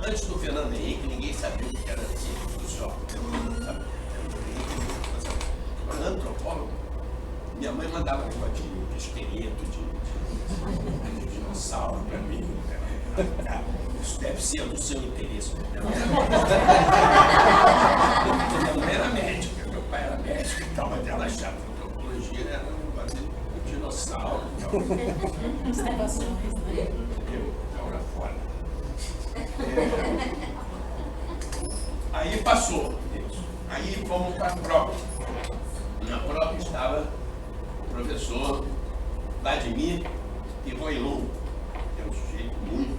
Antes do Fernando Henrique, ninguém sabia o que era ciência social. Antropólogo. Minha mãe mandava negócio de esqueleto, de dinossauro para mim. Isso deve ser do seu interesse. Minha mãe era médica, meu pai era médico, então, mas ela achava que a antropologia era um negócio de dinossauro. Observações, né? Era fora. Aí passou isso. Aí fomos para a prova. Na prova estava o professor Vladimir Ivoilon, que é um sujeito muito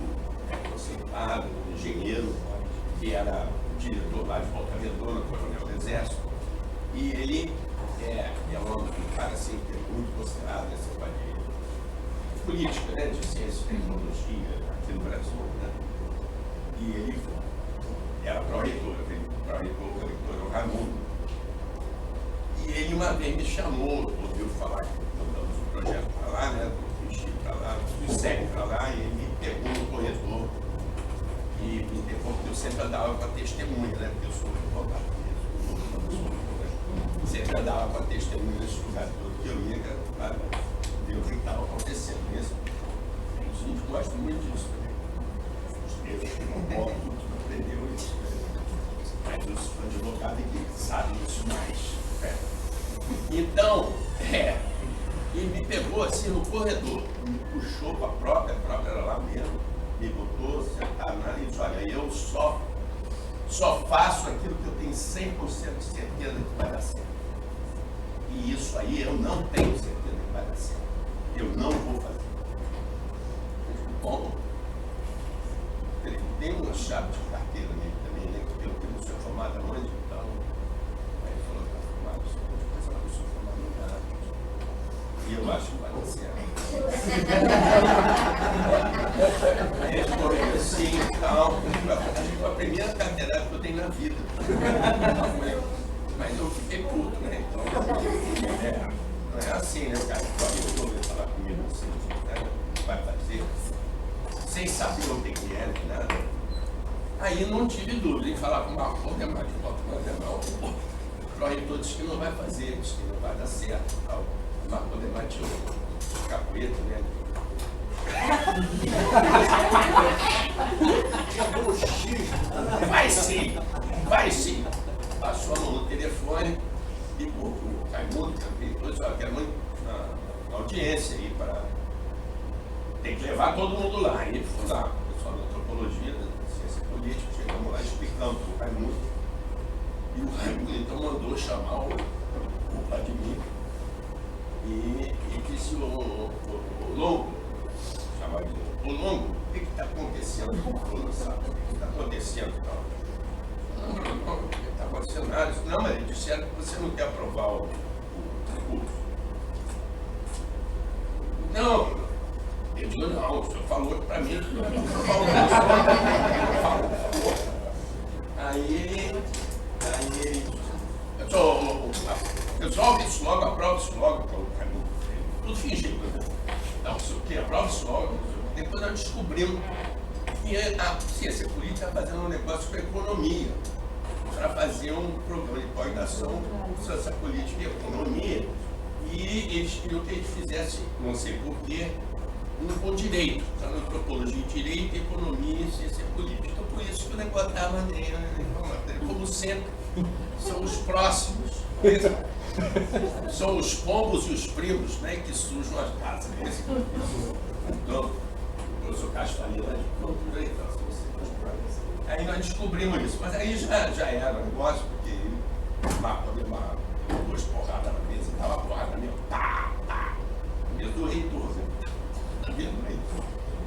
conceituado, engenheiro, que era diretor lá de Volta Redonda, coronel do Exército. E ele é um cara assim, que é muito considerado nessa parte de política, né, de ciência e tecnologia aqui no Brasil. Né? E ele era pró-reitor, o reitor Raimundo. E ele uma vez me chamou, ouviu falar que mandamos um projeto para lá, né, do Chico para lá, do ICEP para lá, e ele me pegou no corredor e me interrompeu, porque eu sempre andava com a testemunha, né, porque eu sou advogado mesmo, sempre andava com a testemunha nesse lugar todo que eu ia para ver o que estava acontecendo mesmo. A gente gosta muito disso também. Os meus que não podem, tudo aprendeu isso. Mas os advogados que sabem isso mais. Então, ele me pegou assim no corredor, me puxou para a própria era lá mesmo, me botou sentado na e disse, olha, eu só faço aquilo que eu tenho 100% de certeza que vai dar certo. E isso aí eu não tenho certeza que vai dar certo. Eu não vou fazer. Bom, ele tem uma chave de carteira nele também, né? Eu tenho sou formado onde, então. Aí ele falou que está formado, depois eu sou formado no Canadá. E eu acho que vai dar certo. Aí ele falou assim, então, a primeira carteirada que eu tenho na vida. Mas eu fiquei puto, né? Então, não é assim, né, cara? Eu vou falar comigo assim, né? Vai fazer, sem saber o que é, nem nada. Aí não tive dúvida em falar com o Marco Demais, o pró-reitor disse que não vai fazer, disse que não vai dar certo. O Marco Demais tinha o capeta, né? Vai sim. Passou a mão no telefone, ligou para o Raimundo também, todos quero muito audiência aí para. Tem que levar todo mundo lá. Aí ele foi lá, o pessoal da antropologia, da ciência política, chegamos lá explicando para o Raimundo. E o Raimundo então mandou chamar o Vladimir e disse o Longo, chamar de o Longo, o que está acontecendo? Não sabe o que está acontecendo. Não está acontecendo nada. Não, mas eles disseram que você não quer aprovar o curso. Não, eu digo, não, o senhor falou para mim. Aí resolve isso logo, aprova isso logo. Tudo fingido, né? Não, sei o que, aprova isso logo. Depois nós descobrimos que a ciência política está fazendo um negócio com a economia, para fazer um programa de pós-graduação de ciência política e economia. E eles queriam que a gente fizesse, não sei porquê, com direito, tá? Antropologia e direito, economia e ciência política. Então, por isso que o negócio estava como sempre, são os próximos, são os pombos e os primos, né, que sujam as casas. Então, eu sou Castalina lá de cultura e tal. Aí nós descobrimos isso, mas aí já era um negócio, porque Marco Ademar, duas porradas na mesa, estava a porrada mesmo, pá, mesmo do reitor, né? Mesmo do reitor.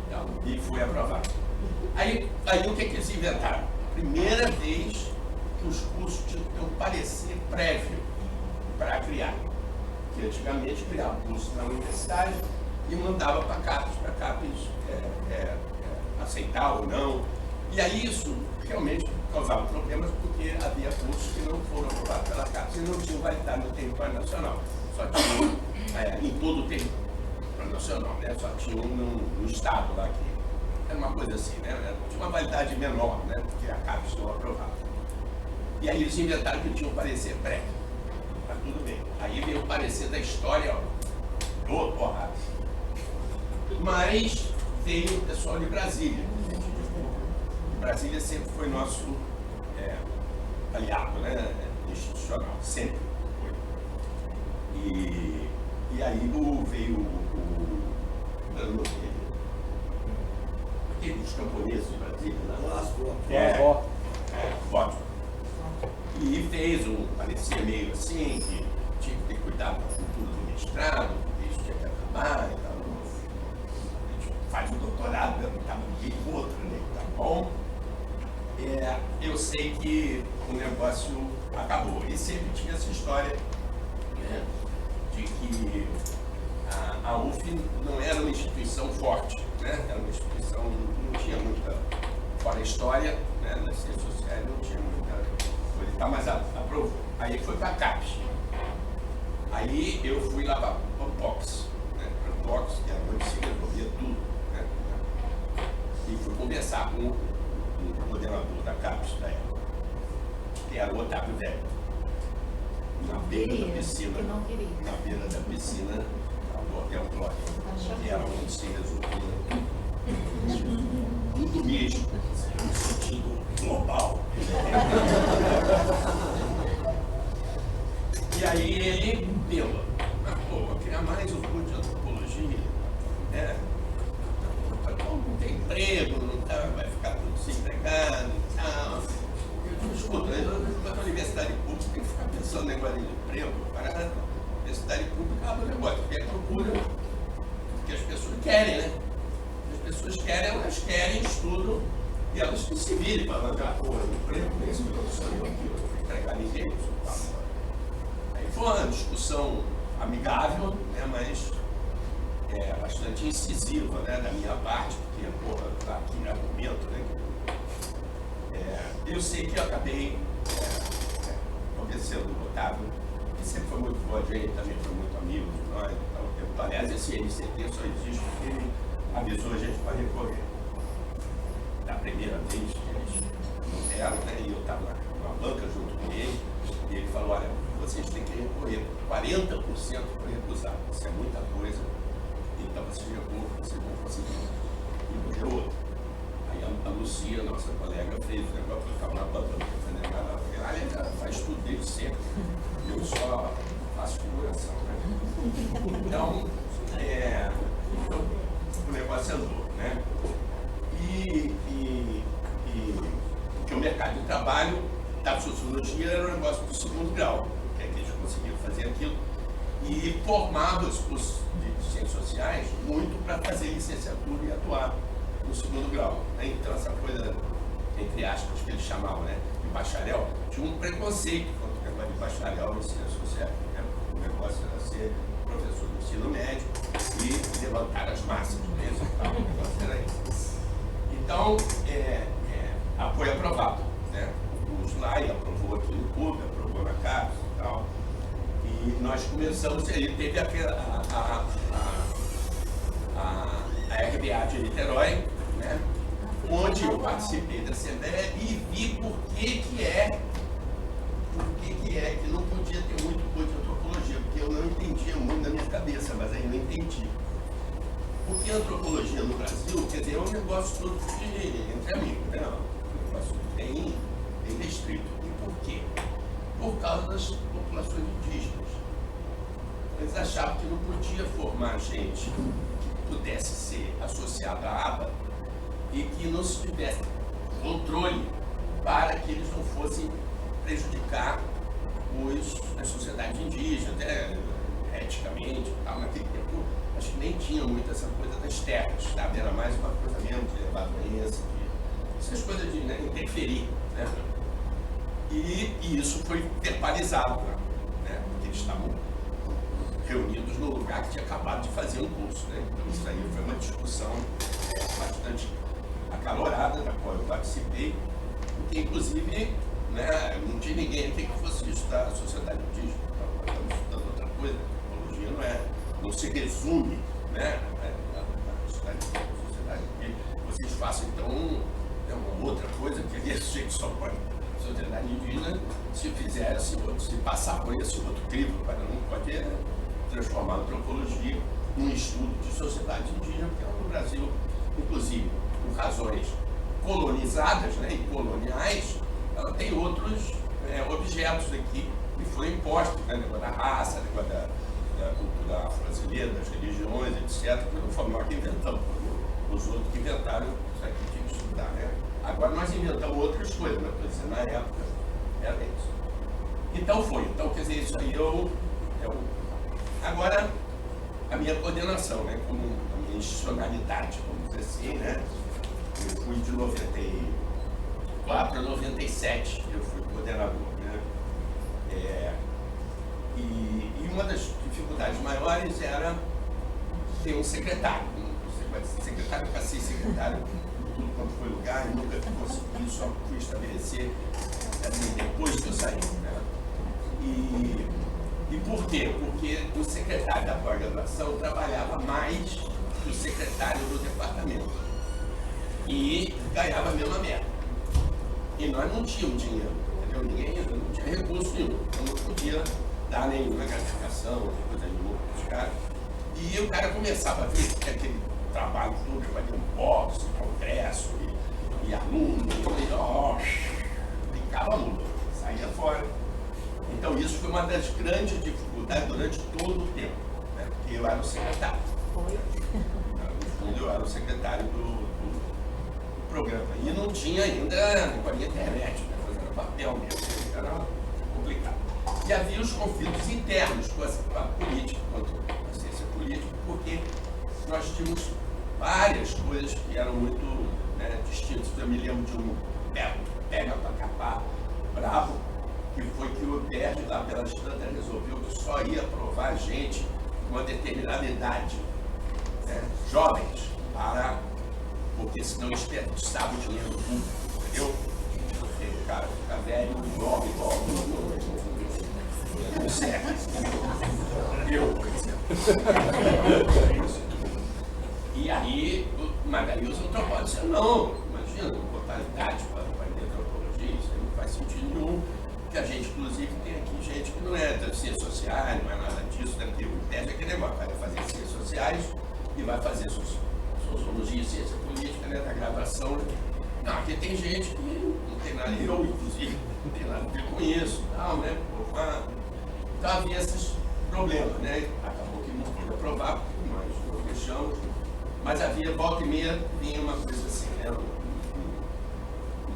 Então, e foi aprovado. Aí o que eles inventaram? Primeira vez que os cursos tinham que ter um parecer prévio para criar. Que antigamente criava um curso na universidade e mandava para CAPES aceitar ou não. E aí isso realmente causava problemas porque havia cursos que não foram aprovados pela CAPES e não tinham validade no território nacional. Só tinham em todo o território nacional, né? Só tinham no estado lá que era uma coisa assim, né? Tinha uma validade menor, né? Porque a CAPES não aprovava. E aí eles inventaram que tinha um parecer prévio. Tá tudo bem. Aí veio o parecer da história, ó. Ô, porrada. Mas veio o pessoal de Brasília. Brasília sempre foi nosso aliado, né? Institucional, sempre foi. E aí veio aqueles camponeses de Brasília, né? Voto. E fez um parecer meio assim, que tinha que ter cuidado com a cultura do mestrado, que isso tinha que acabar e tal. A gente faz um doutorado, não estava ninguém com outro, né? Tá bom? Eu sei que o negócio acabou. E sempre tinha essa história, né, de que a UF não era uma instituição forte, né? Era uma instituição que não tinha muita, fora a história, né, nas ciências sociais não tinha muita coisa, tá, mas aprovou. Aí foi para a CAPES. Aí eu fui lá para o POX, né? Para o POX, que era onde se resolvia tudo, né? E fui conversar com o coordenador da CAPES da época, que era o Otávio Velho, na beira da piscina, na beira da piscina do Hotel Glória, que era onde se resolvia tudo mesmo, no sentido global. E aí ele pela, vou criar mais um curso de antropologia, né? Não tem emprego, vai ficar tudo desempregado e tal. Eu escuto, na universidade pública tem que ficar pensando no negócio de emprego. Para a universidade pública abre o negócio, porque é procura que as pessoas querem, né? As pessoas querem, elas querem estudo e elas que se virem para arranjar emprego, esse professor aqui, eu não vou entregar ninguém. Aí foi uma discussão amigável, né? Mas bastante incisiva, né, da minha parte, porque, tá aqui argumento, né? Eu sei que eu acabei convencendo o Otávio, que sempre foi muito boa gente, também foi muito amigo de nós. Então, aliás, esse NCT só existe porque ele avisou a gente para recorrer. Da primeira vez que eles não deram, né, e eu estava na banca junto com ele, e ele falou, olha, vocês têm que recorrer, 40% foi recusado, isso é muita coisa. Então vocês vão conseguir. E deu outro. Aí a Lucia, nossa colega, fez o negócio, eu estava na banca, não estou fazendo nada. Ela faz tudo desde sempre. Eu só faço figuração, né? Então, o negócio andou, né? Porque o mercado de trabalho da sociologia era um negócio do segundo grau, que é que eles conseguiram fazer aquilo. E formava os cursos de ciências sociais muito para fazer licenciatura e atuar no segundo grau, né? Então essa coisa, entre aspas, que eles chamavam, né, de bacharel, tinha um preconceito contra o negócio de bacharel em ciências sociais, né? O negócio era ser professor do ensino médio e levantar as massas mesmo, tal. O negócio era isso. Então, foi aprovado, né? O SLAI aprovou aqui no CUB, aprovou na CAPES e tal. E nós começamos, ele teve a RBA de Niterói, né, onde eu participei da Assembleia e vi por que não podia ter muito curso de antropologia, porque eu não entendia muito na minha cabeça, mas aí eu entendi. Porque a antropologia no Brasil, quer dizer, é um negócio todo entre amigos, né? Um negócio bem restrito. E por quê? Por causa das populações indígenas. Eles achavam que não podia formar gente que pudesse ser associada à aba e que não se tivesse controle para que eles não fossem prejudicar as sociedades indígenas, até eticamente, tal. Naquele tempo, acho que nem tinha muito essa coisa das terras, sabe? Era mais uma coisa mesmo de levar doença, essas coisas de, né, interferir, né? E isso foi verbalizado, né? Porque eles estavam reunidos no lugar que tinha acabado de fazer um curso, né? Então isso aí foi uma discussão bastante acalorada, da qual eu participei, porque inclusive, né, não tinha ninguém aqui que fosse estudar a sociedade indígena, estamos estudando outra coisa, a antropologia não se resume, né, a sociedade indígena, vocês façam então uma outra coisa, porque esse jeito só pode sociedade indígena se fizesse, se passar por esse outro crivo, para não pode transformar a antropologia num estudo de sociedade indígena, porque no Brasil, inclusive, por razões colonizadas, né, e coloniais, ela tem outros objetos aqui que foram impostos, né, negócio da raça, negócio da cultura brasileira, das religiões, etc., que não fomos nós que inventamos, os outros que inventaram, isso aqui tinha que estudar, né? Agora nós inventamos outras coisas, mas estou dizendo, na época era isso. Então foi, quer dizer, isso aí agora, a minha coordenação, né, como a minha institucionalidade, vamos dizer assim, né, eu fui de 94 a 97, eu fui coordenador, né, e uma das dificuldades maiores era ter um secretário, secretário para ser secretário, tudo quanto foi lugar, e nunca consegui, só fui estabelecer assim, depois que eu saí, né. E por quê? Porque o secretário da pós-graduação trabalhava mais que o secretário do departamento e ganhava a mesma meta. E nós não tínhamos dinheiro, entendeu? Ninguém não tinha recurso nenhum, então não podia dar nenhuma gratificação, coisa nenhuma para os caras. E o cara começava a ver que aquele trabalho todo, fazia um boxe, congresso e aluno, e ficava mudo, saía fora. Então isso foi uma das grandes dificuldades durante todo o tempo, né? Porque eu era o secretário. No fundo eu era o secretário do programa. E não tinha ainda a internet, né? Fazendo papel mesmo, era complicado. E havia os conflitos internos com a política, quanto a ciência política, porque nós tínhamos várias coisas que eram muito, né, distintas. Eu me lembro de um pega para capar bravo, que foi que o IPERJ, lá pelas tantas, resolveu que só ia aprovar gente com uma determinada idade, né, jovens, porque senão eles desperdiçavam o dinheiro público, entendeu? Porque o cara fica velho, igual, não serve. Eu, por exemplo. E aí, mas aí os antropólogos não, imagina, botar idade para aprender antropologia, isso aí não faz sentido nenhum. Que a gente, inclusive, tem aqui gente que não é das ciências sociais, não é nada disso, né? Porque o IPERJ é aquele negócio, vai fazer ciências sociais e vai fazer sociologia, ciência política, né? Da gravação. Não, aqui tem gente que não tem nada, eu, inclusive, não tem nada a ver com isso, tal, né? Então havia esses problemas, né? Acabou que não pôde aprovar, porque nós não deixamos, mas havia, volta e meia, vinha uma coisa assim, né?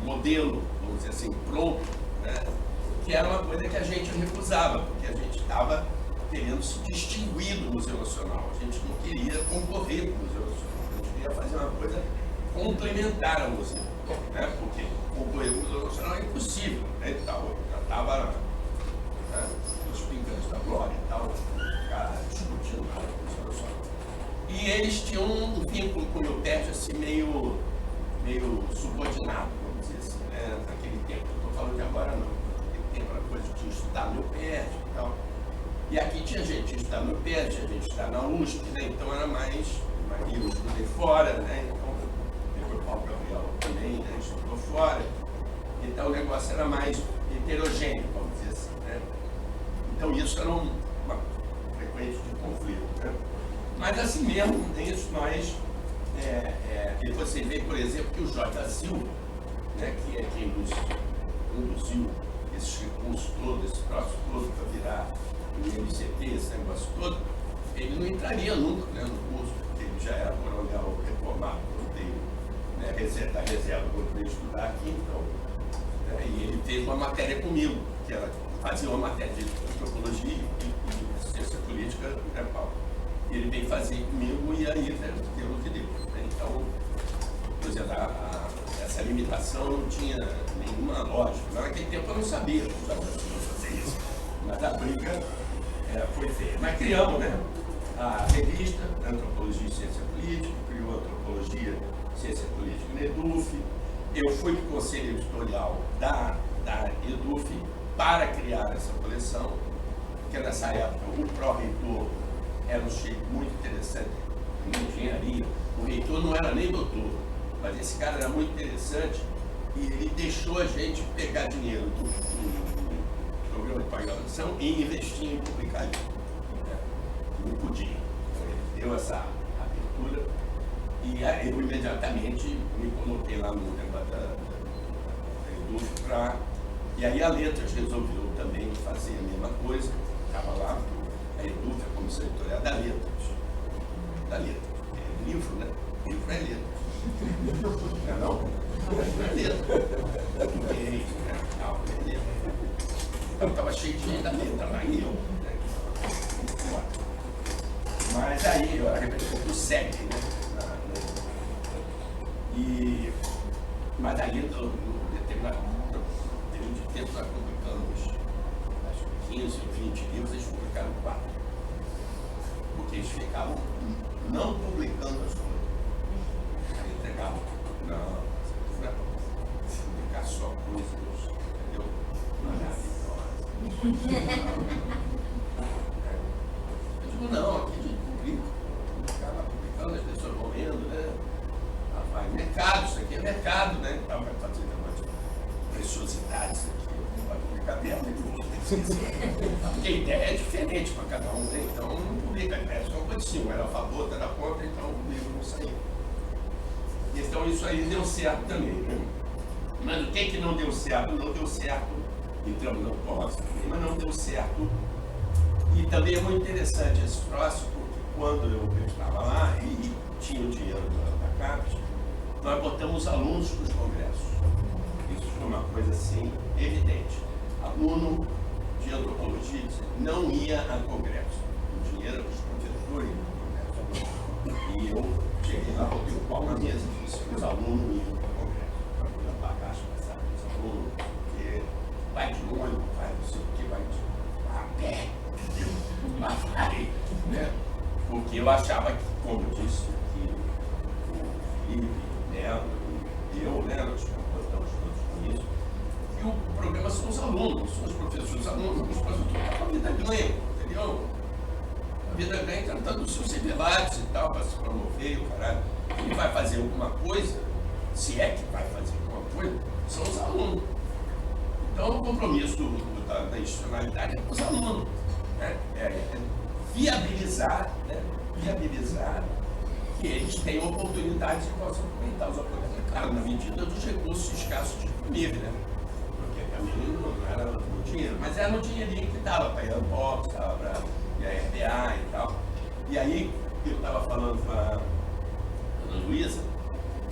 Um modelo, vamos dizer assim, pronto, né? Que era uma coisa que a gente recusava, porque a gente estava querendo se distinguir do Museu Nacional. A gente não queria concorrer com o Museu Nacional, a gente queria fazer uma coisa complementar ao museu, né? Porque concorrer com o Museu Nacional é impossível, né? E tal, já estava, né, os pingantes da glória e tal, o cara discutindo nada com o Museu Nacional. E eles tinham um vínculo com o meu IPERJ assim, meio subordinado, vamos dizer assim, né? Naquele tempo, eu estou falando de agora não. Era coisa de estudar no IPERJ e tal. E aqui tinha gente que estudava no IPERJ, tinha gente que estudava na USP, né? Então era mais. Eu estudei fora, né? Então, depois o Paulo Gabriel também, né? Estudou fora. Então o negócio era mais heterogêneo, vamos dizer assim, né? Então isso era uma frequência de conflito, né? Mas assim mesmo, isso nós. E você vê, por exemplo, que o Jorge da Silva, né? Que é quem nos conduziu esses recursos todos, esse troço todo para virar o MCT, esse negócio todo, ele não entraria nunca, né, no curso, porque ele já era coronel reformado, quando veio, né, da reserva, quando veio estudar aqui, então, né, e ele fez uma matéria comigo, que era, fazia uma matéria de antropologia e ciência política, né, Paulo? E ele veio fazer comigo e aí deu o que deu, né? Então, por exemplo, essa limitação não tinha nenhuma lógica. Naquele tempo eu não sabia fazer isso, mas a briga foi feia. Mas criamos, né, a revista Antropologia e Ciência Política, criou a Antropologia e Ciência Política na EDUF. Eu fui para o conselho editorial da EDUF para criar essa coleção, porque nessa época o pró-reitor era um sujeito muito interessante em engenharia. O reitor não era nem doutor, Mas esse cara era muito interessante e ele deixou a gente pegar dinheiro do programa de pós-graduação e investir em publicar livro. Não podia. Então, ele deu essa abertura e eu imediatamente me coloquei lá no negócio da indústria e aí a Letras resolveu também fazer a mesma coisa. Estava lá, a Eduf, a Comissão Editorial da Letras. Da Letras. É livro, né? Livro é letras. Não é não? Não é letra. Tudo bem, né? Não, é letra. Então estava cheio de gente da letra lá e eu. Né? Mas aí eu era representante do SEC, né? Mas ali, no determinado período de tempo, nós publicamos acho que 15 ou 20 livros, eles publicaram 4. Porque eles ficavam não publicando as coisas. Aí entregavam, não, você não é para publicar só coisas, entendeu? Maravilhosa. Eu digo, não, aqui a gente publica. Ficava publicando, as pessoas vão lendo, né? Vai mercado, isso aqui é mercado, né? Então vai fazer negócio de preciosidades aqui, vai publicar mesmo. Porque a ideia é diferente para cada um, né? Então não publica, a ideia só pode sim, um era a favor, outra era contra, então o livro não saiu. Então isso aí deu certo também, né? Mas o que não deu certo? Não deu certo, entramos no próximo, mas não deu certo. E também é muito interessante esse próximo, porque quando eu estava lá e tinha o dinheiro da CAPES, nós botamos os alunos para os congressos. Isso foi uma coisa assim evidente. Aluno de antropologia não ia a congresso. O dinheiro dos professores iam a congresso. E eu cheguei lá, botei o pau na mesa e disse que os alunos iam para o congresso. Para poder pagar as passagens dos alunos, porque vai de ônibus, vai não sei o que, vai a pé, vai, né? Porque eu achava que, como eu disse, que o Felipe, eu, né, nós concordamos todos com isso, que o programa são os alunos, são os professores, os alunos, os professores, a vida ganha, entendeu? A vida ganha tentando os seus debates e tal, para se promover, o caralho. Ele vai fazer alguma coisa, se é que vai fazer alguma coisa, são os alunos. Então, o compromisso da institucionalidade é com os alunos, né? Viabilizar que eles tenham oportunidade de possam aproveitar os apoios. Claro, na medida dos recursos escassos disponíveis, né? Porque também não era no dinheiro, mas era no dinheirinho que dava para ir a Ampox, dava para ir a RBA e tal. E aí, eu estava falando com a Ana Luísa,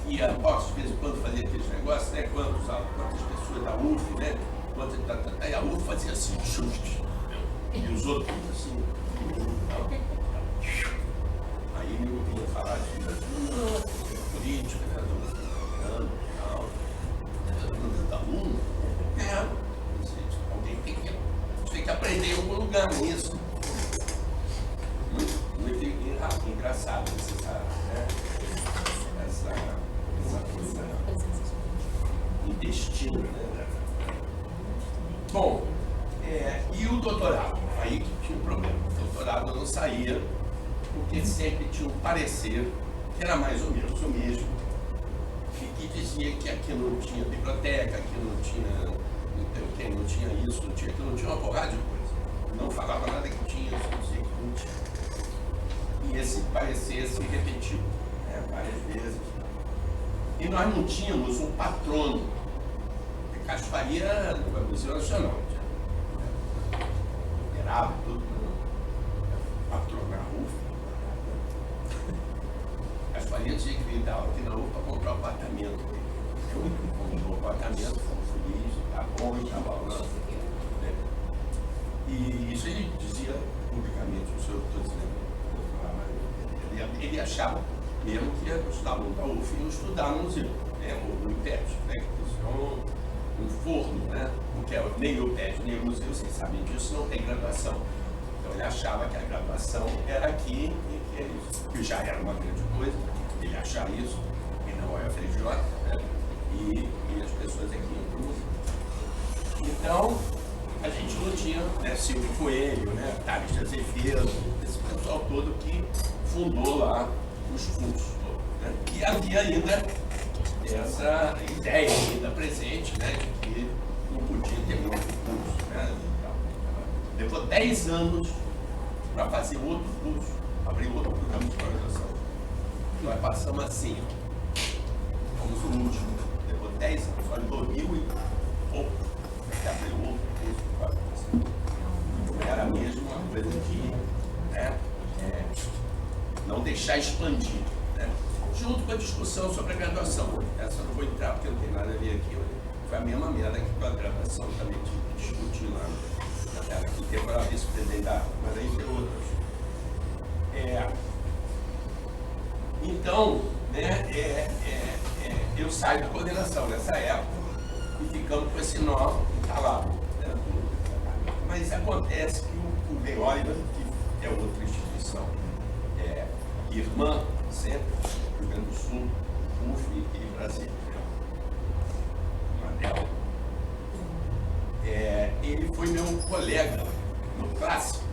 que a Ampox de vez em quando fazia aqueles negócios, né? Quantas pessoas da UF, né? Aí a UF fazia assim, chute, e os outros assim, aí eu vinha falar de política, né, do tal, do aluno. Alguém tem que aprender em algum lugar nisso. Muito engraçado essa coisa intestina, né? Bom, e o doutorado? Aí que tinha um problema. O doutorado não saía, porque sempre tinha um parecer que era mais ou menos o mesmo, que dizia que aqui não tinha biblioteca, aqui não tinha isso, não tinha aquilo, não tinha uma porrada de coisa. Não falava nada que tinha, só dizia que não tinha. E esse parecer se repetiu, né, várias vezes. E nós não tínhamos um patrono. Cássio Faria no Museu Nacional. Operava tudo, patronar a UF. Cássio Faria tinha que vir dar aula aqui na UF para comprar o apartamento dele. Eu comprei o apartamento, fui feliz, tá bom, estava aulando. Né? E isso ele dizia publicamente, o senhor estou dizendo. Ele achava mesmo que os alunos da UF iam estudar no museu, né? Ou no IPET, né? Um forno, né? Porque nem o IPET, nem o museu, vocês sabem disso, não tem graduação. Então ele achava que a graduação era aqui e que é isso. Que já era uma grande coisa, ele achar isso, e não é a FRJ, né? E as pessoas aqui iam para o museu. Então, a gente não tinha, né, Silvio Coelho, né, Thales de Azevedo, esse pessoal todo que fundou lá os cursos, né? E havia ainda essa ideia ainda presente, né, de que não podia ter um outro curso, né? Levou 10 anos para fazer outro curso, abrir outro programa de pós-graduação. Nós passamos assim, ó. Fomos o último, levou 10 anos, só em 2000 e pouco, que abriu outro curso de pós-graduação. Era mesmo uma coisa de, né, não deixar expandir, né? Junto com a discussão sobre a graduação. Essa eu não vou entrar porque não tem nada a ver aqui. Foi a mesma merda que com a graduação também discutir lá. Que tempo era vice-presidente da, mas aí tem outros. Então, né, eu saio da coordenação nessa época e ficamos com esse nó instalado. Né? Mas acontece que o Rei Oliver, que é outra instituição, irmã, sempre, Rio Grande do Sul, UF e Brasília, Manel, ele foi meu colega no clássico,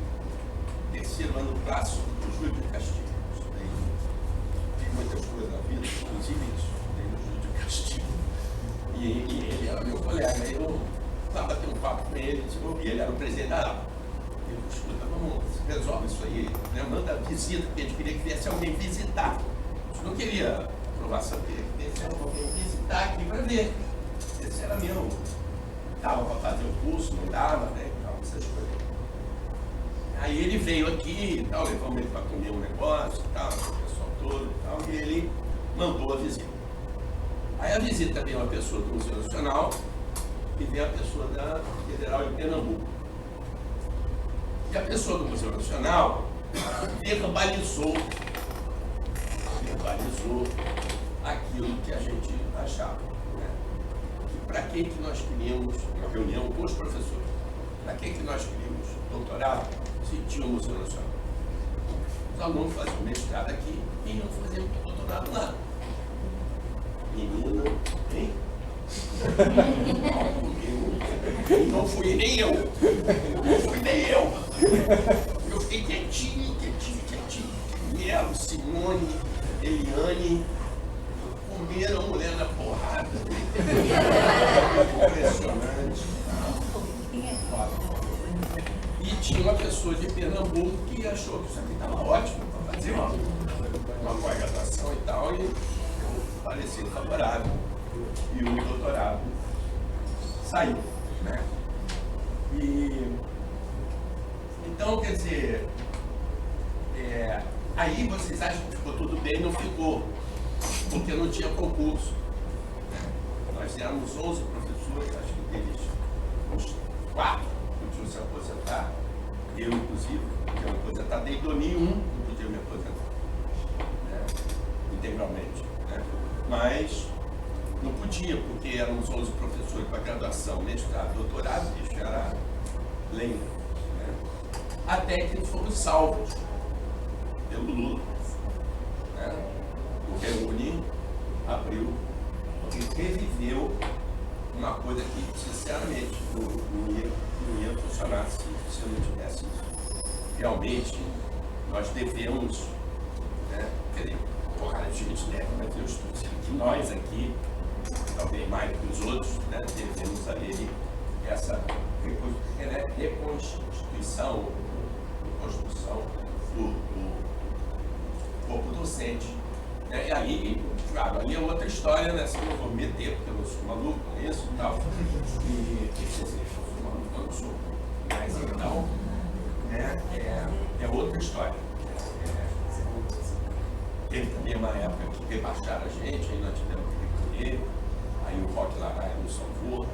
terceiro ano clássico do Júlio de Castilho. Tem muitas coisas na vida, inclusive isso, tem no Júlio de Castilho. E ele era meu colega, eu estava batendo um papo com ele, e ele era o presidente da ABA. Eu falei, escuta, vamos resolve isso aí, né? Manda visita, porque a gente queria que viesse alguém visitar. A gente não queria aprovação, queria que viesse alguém visitar aqui para ver. Esse era meu. Dava para fazer o curso, não dava, né? Então, essas coisas. Aí ele veio aqui e tal, levamos ele para comer um negócio e tal, o pessoal todo e tal, e ele mandou a visita. Aí a visita veio uma pessoa do Museu Nacional e veio a pessoa da Federal de Pernambuco. E a pessoa do Museu Nacional verbalizou aquilo que a gente achava. Para que nós queríamos uma reunião com os professores? Para que nós queríamos doutorado se tinha o Museu Nacional? Os alunos faziam mestrado aqui e iam fazer doutorado lá. Menina, hein? Não fui nem eu. Eu fiquei quietinho. Mielo, Simone, Eliane, comeram a mulher na porrada. Impressionante. E tinha uma pessoa de Pernambuco que achou que isso aqui estava ótimo para fazer uma pós-graduação e tal, e parecia favorável. E o doutorado saiu, né? Então, quer dizer, aí vocês acham que ficou tudo bem? Não ficou, porque não tinha concurso. Nós éramos 11 professores, acho que deles uns 4 podiam se aposentar, eu inclusive, porque eu me aposentar desde 2001, não podia me aposentar, né? Integralmente, né? Mas não podia, porque éramos 11 professores para graduação, mestrado, doutorado, isso era lei, né? Até que fomos salvos pelo Lula, né? O Reúne abriu e reviveu uma coisa que, sinceramente, não ia funcionar se não tivesse isso. Realmente, nós devemos, né? Quer dizer, porrada de gente deve, mas eu estou dizendo que nós aqui, talvez mais que os outros, né, devemos a ele essa reconstituição do corpo docente. Né? E aí, claro, ali é outra história, né? Eu não vou me meter, porque eu não sou maluco com isso e tal. Eu sou maluco, eu não sou. Mas então, né, é outra história. Teve também uma época que rebaixaram a gente, aí nós tivemos que recolher, aí o Roque Laraia nos salvou,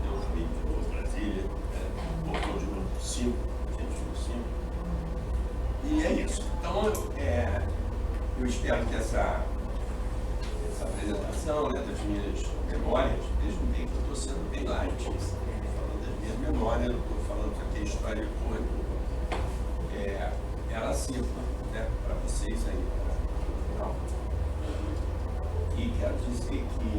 deu os livros de novo Brasília, botou de novo 5, a gente tirou 5. E é isso. Então, eu espero que essa apresentação, né, das minhas memórias, vejam bem que eu estou sendo bem light, falando das minhas memórias, eu estou falando que aqui a história ela sirva, né, para vocês aí. E quero dizer que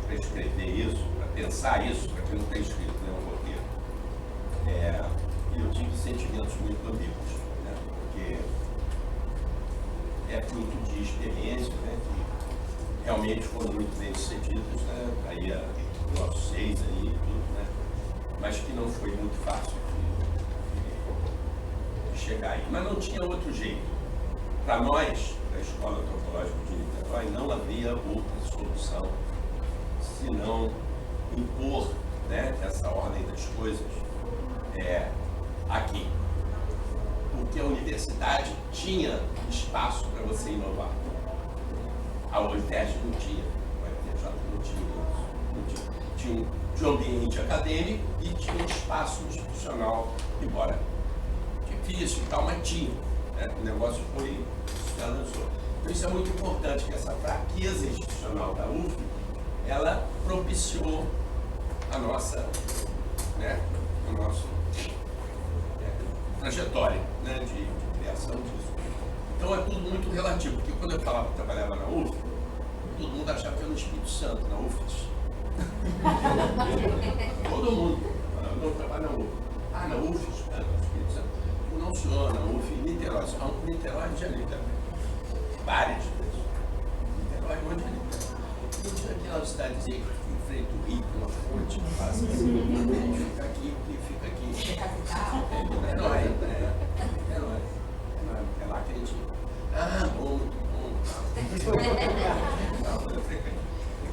para escrever isso, para pensar isso, para quem não está escrito, né, um roteiro, realmente foram muito bem sucedidos, né? Aí o nosso 6 aí, tudo, né? Mas que não foi muito fácil de chegar aí. Mas não tinha outro jeito. Para nós, da Escola Antropológica de Niterói, não havia outra solução senão impor, né, essa ordem das coisas aqui. Porque a universidade tinha espaço para você inovar. A UFERJ não tinha, a UFRJ não tinha isso. Tinha um ambiente acadêmico e tinha um espaço institucional, embora difícil e tal, mas tinha. Né? O negócio se lançou. Então isso é muito importante, que essa fraqueza institucional da UF, ela propiciou a nossa, né, trajetória, né, de criação disso. Então é tudo muito relativo, porque quando eu trabalhava na UF, todo mundo achava que era no Espírito Santo, na UFES. Todo mundo. Eu não trabalho na UF. Ah, na UFES? Ah, no Espírito Santo. Não, senhor, na UF, em Niterói. Niterói de Janeiro também. Várias vezes. Niterói, onde é Niterói? Não tinha aquela cidadezinha que enfrenta o rio, uma fonte, que passa assim, fica aqui, fica aqui. É capital? É nóis, é nóis. É lá que a gente... Ah, bom, muito bom.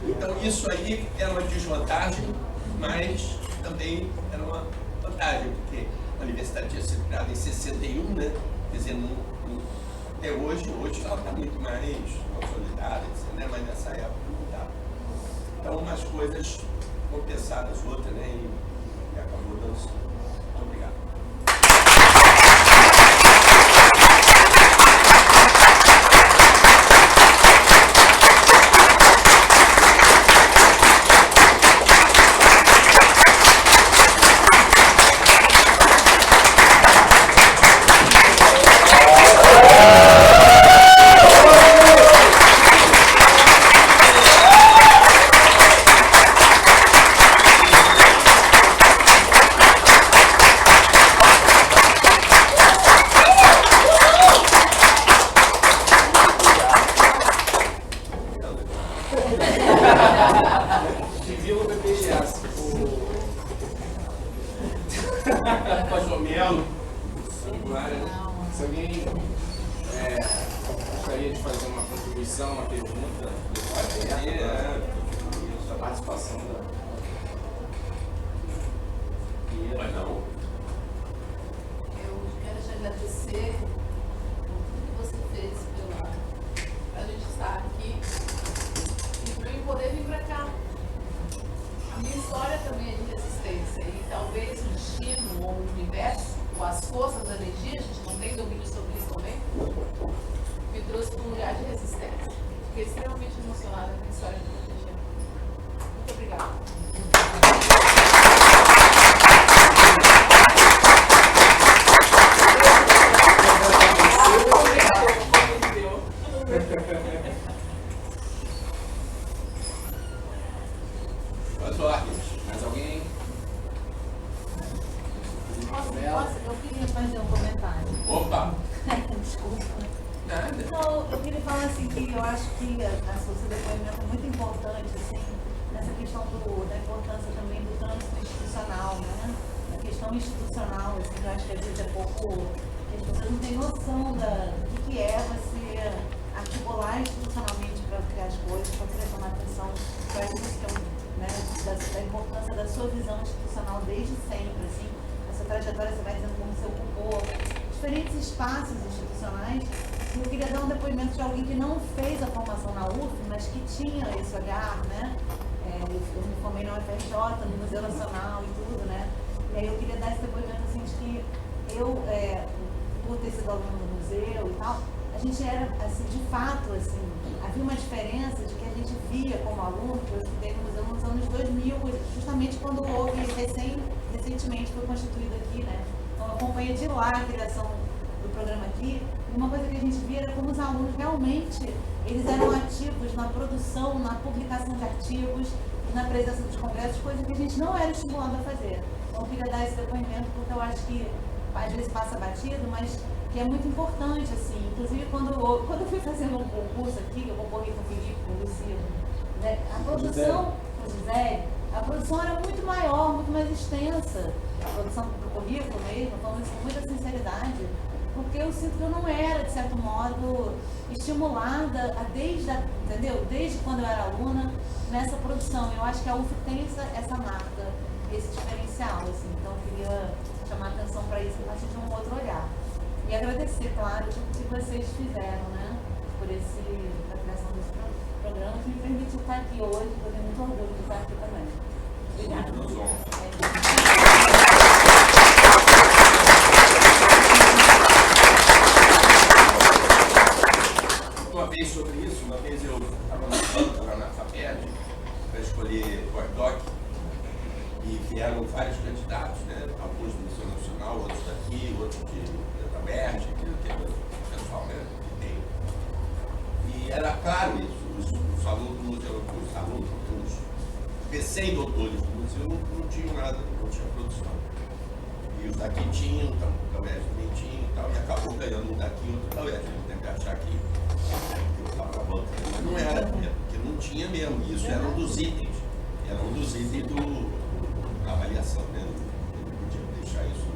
Então isso aí era uma desvantagem, mas também era uma vantagem, porque a universidade tinha sido criada em 61, né? Quer dizer, até hoje ela está muito mais consolidada, né? Mas nessa época não estava. Então umas coisas compensadas, outras, né? E acabou dando certo. Muito obrigado. Se alguém gostaria de fazer uma contribuição, uma pergunta, a participação da... Mas não. Eu quero te agradecer por tudo que você fez pra gente estar aqui e para eu poder vir para cá. A minha história também é de resistência e talvez o destino ou o universo ou as forças da energia, a gente não tem domínio sobre isso também, me trouxe para um lugar de resistência. Fiquei extremamente emocionada com a história de proteger. Muito obrigada. Mais alguém? Eu queria fazer um comentário. Opa! Desculpa. Nada. Não, eu queria falar assim que eu acho que a seu depoimento é muito importante, assim, nessa questão da importância também do trânsito institucional, né? A questão institucional, assim, que eu acho que às vezes é pouco... As pessoas não têm noção do que é você articular institucionalmente para criar as coisas, para você tomar atenção para a questão, né, da importância da sua visão institucional desde sempre, assim. Essa trajetória você vai dizendo como você ocupou diferentes espaços institucionais. E eu queria dar um depoimento de alguém que não fez a formação na UF, mas que tinha esse olhar, né? Eu me formei na UFRJ, no Museu Nacional e tudo, né? E aí eu queria dar esse depoimento, assim, de que eu, por ter sido aluno do museu e tal, a gente era, assim, de fato, assim, havia uma diferença de que a gente via como aluno, que eu estudei no museu nos anos 2000, justamente quando houve, recentemente foi constituído aqui, né? Então eu acompanhei de lá a criação do programa aqui, e uma coisa que a gente via era como os alunos realmente, eles eram ativos na produção, na publicação de artigos, na presença dos congressos, coisa que a gente não era estimulado a fazer. Então eu queria dar esse depoimento porque eu acho que às vezes passa batido, mas que é muito importante, assim. Inclusive, quando eu fui fazendo um concurso aqui, que eu concorri com o Felipe, com o Luciano, né, a produção, com o Gisele, a produção era muito maior, muito mais extensa. A produção do currículo mesmo, falando isso com muita sinceridade, porque eu sinto que eu não era, de certo modo, estimulada entendeu? Desde quando eu era aluna, nessa produção. Eu acho que a UF tem essa marca, esse diferencial, assim. Então, eu queria chamar a atenção para isso a partir de um outro olhar. E agradecer, claro, tudo que vocês fizeram, né? Por a criação desse programa, que me permitiu estar aqui hoje, eu tenho muito orgulho de estar aqui também. Obrigada. Muito bom. Uma vez sobre isso, uma vez eu estava na banca lá na FAPERJ para escolher pós-doc e vieram vários candidatos, né? Alguns do Museu Nacional, outros daqui, outros da FAPERJ, aquilo que é o pessoal, né? Que tem. E era claro isso, os alunos do museu, os recém-doutores do museu não tinham nada, não tinha produção. E os daqui tinham, então o da UERJ também tinha e tal, e acabou ganhando um daqui e outro da UERJ. Tem que achar que eu estava na banca, mas não era, porque não tinha mesmo. Isso era um dos itens da avaliação, né? Eu não podia deixar isso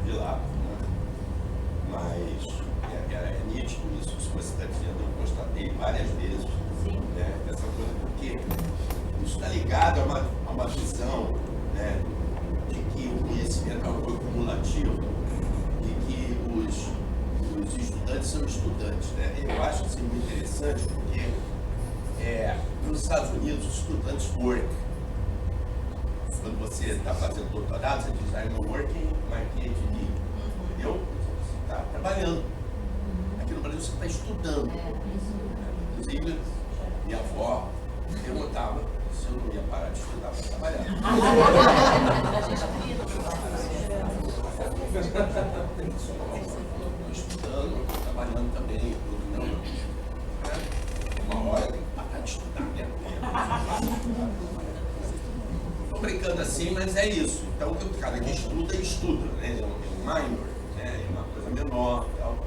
de lado, né? Mas é nítido isso que você está dizendo, eu constatei várias vezes, né? Essa coisa, porque isso está ligado a uma visão, né? De que o conhecimento é algo acumulativo e que os estudantes são estudantes, né? Eu acho isso muito interessante porque nos Estados Unidos os estudantes work. Quando você está fazendo doutorado, você diz, I'm working my PhD. Entendeu? Você está trabalhando. Aqui no Brasil você está estudando. Inclusive, minha avó perguntava se eu não ia parar de estudar para trabalhar. Estou estudando, estou trabalhando também, tudo, não. Uma hora eu tenho que parar de estudar mesmo. Estou brincando assim, mas é isso. Então, o cara que estuda, né? É um minor, né? É uma coisa menor e tal.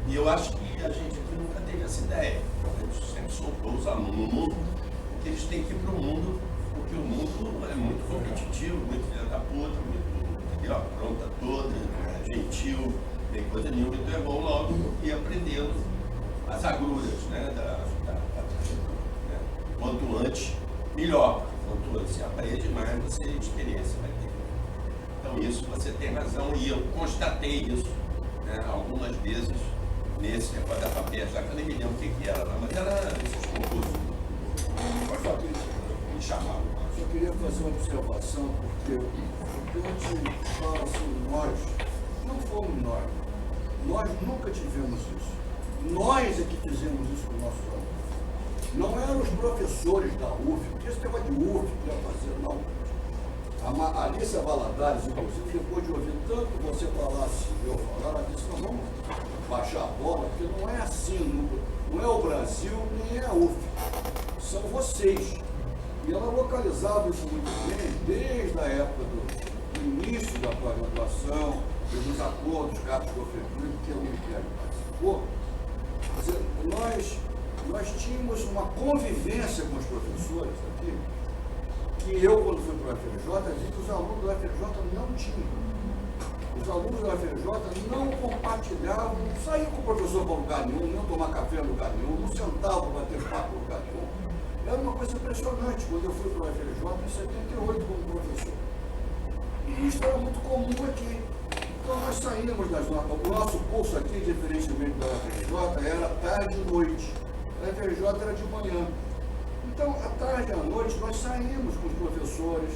E eu acho que a gente aqui nunca teve essa ideia. A gente sempre soltou os alunos no mundo, porque eles têm que ir para o mundo, porque o mundo é muito competitivo, muito filha da puta, muito, entendeu? Pronta toda, gentil, nem coisa nenhuma. Então é bom logo ir aprendendo as agruras, né? Né? Quanto antes, melhor. Quanto antes você aprende, mais você experiência vai ter. Então isso você tem razão e eu constatei isso, né? Algumas vezes nesse negócio da FAPERJ, já que eu nem me lembro o que era, mas era esses concursos. Me chamavam. Eu queria fazer uma observação, porque quando a gente fala assim, nós não fomos nós nunca tivemos isso. Nós é que fizemos isso com o nosso aluno. Não eram os professores da UF, porque esse negócio de UF que ia fazer, não. A Alicia Valadares, inclusive, depois de ouvir tanto você falar assim, eu falar, ela disse, não, vamos baixar a bola, porque não é assim, não é o Brasil, nem é a UF, são vocês. E ela localizava isso muito bem desde a época do início da pós-graduação, dos acordos, cartas de ofertura, que a Unifiel participou. Quer dizer, nós tínhamos uma convivência com os professores aqui, que eu, quando fui para o FRJ, vi que os alunos do FRJ não tinham. Os alunos do FRJ não compartilhavam, não saíam com o professor para lugar nenhum, não tomar café em lugar nenhum, não sentavam para ter papo em lugar nenhum. Era uma coisa impressionante quando eu fui para o FRJ em 78 como professor. E isso era muito comum aqui. Então nós saímos das notas. O nosso curso aqui, diferentemente da FRJ, era tarde e noite. A FRJ era de manhã. Então, à tarde e à noite, nós saímos com os professores.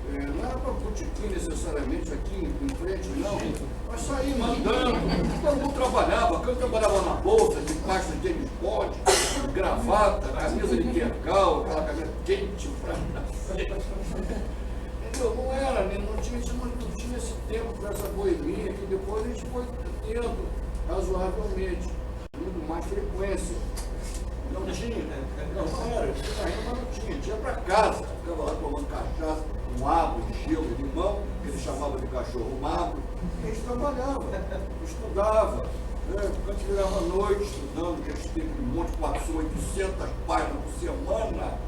Não era para botequim necessariamente aqui em frente, não. Nós saímos andando, todo mundo trabalhava. Eu trabalhava na bolsa, de pasta de James Bond, gravata, camisa de percal, aquela camisa quente pra entendeu? Não era, não tinha esse tempo para essa boemia que depois a gente foi tendo razoavelmente, muito mais frequência. Não tinha, né? Não era, mas não tinha para casa, ficava lá tomando cachaça, um abo de gelo de limão, que ele chamava de cachorro magro, a gente trabalhava, estudava. Kant virava à noite estudando, que eles têm um monte de 400, 800 páginas por semana.